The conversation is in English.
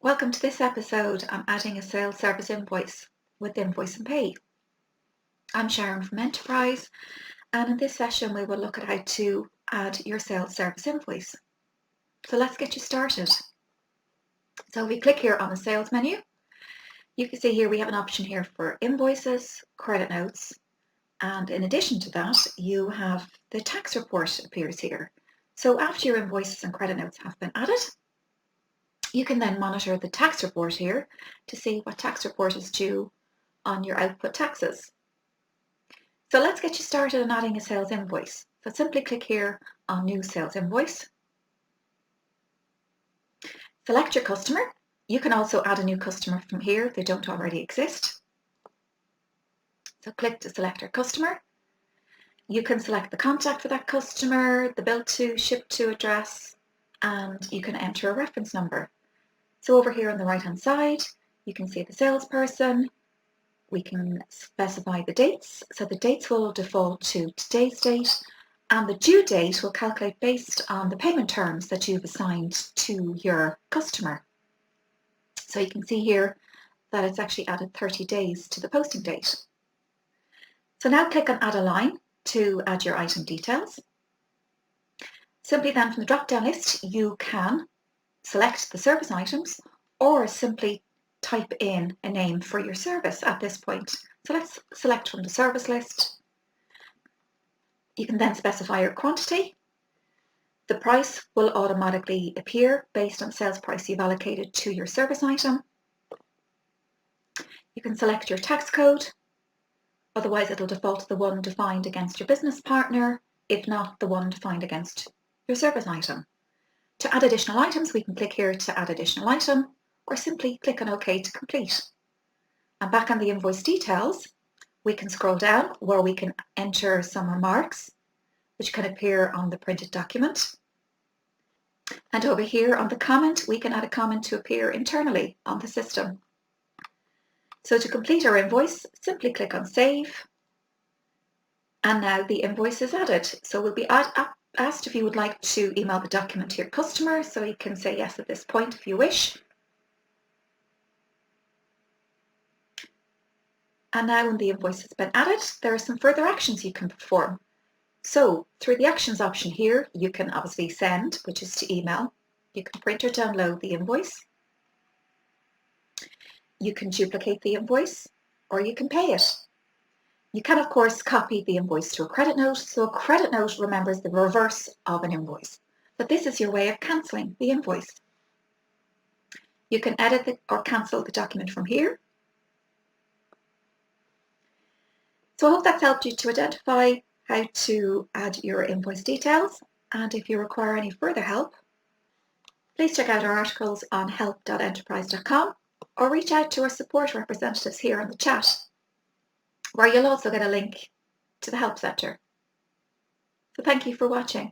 Welcome to this episode. I'm adding a sales service invoice with Invoice and Pay. I'm Sharon from Enterpryze, and in this session we will look at how to add your sales service invoice. So let's get you started. So if we click here on the sales menu, you can see here we have an option here for invoices, credit notes, and in addition to that you have the tax report appears here. So after your invoices and credit notes have been added, you can then monitor the tax report here to see what tax report is due on your output taxes. So let's get you started on adding a sales invoice. So simply click here on New Sales Invoice. Select your customer. You can also add a new customer from here if they don't already exist. So click to select our customer. You can select the contact for that customer, the bill to, ship to address, and you can enter a reference number. So over here on the right hand side, you can see the salesperson. We can specify the dates. So the dates will default to today's date, and the due date will calculate based on the payment terms that you've assigned to your customer. So you can see here that it's actually added 30 days to the posting date. So now click on Add a Line to add your item details. Simply then from the drop-down list, you can select the service items or simply type in a name for your service at this point. So let's select from the service list. You can then specify your quantity. The price will automatically appear based on sales price you've allocated to your service item. You can select your tax code. Otherwise it'll default to the one defined against your business partner, if not the one defined against your service item. To add additional items, we can click here to add additional item, or simply click on OK to complete. And back on the invoice details, we can scroll down where we can enter some remarks, which can appear on the printed document. And over here on the comment, we can add a comment to appear internally on the system. So to complete our invoice, simply click on Save. And now the invoice is added. So we'll be asked if you would like to email the document to your customer, so you can say yes at this point if you wish. And now when the invoice has been added, there are some further actions you can perform. So through the actions option here, you can obviously send, which is to email. You can print or download the invoice. You can duplicate the invoice, or you can pay it. You can, of course, copy the invoice to a credit note. So a credit note remembers the reverse of an invoice. But this is your way of cancelling the invoice. You can edit or cancel the document from here. So I hope that's helped you to identify how to add your invoice details. And if you require any further help, please check out our articles on help.enterpryze.com or reach out to our support representatives here on the chat, where you'll also get a link to the Help Centre. So thank you for watching.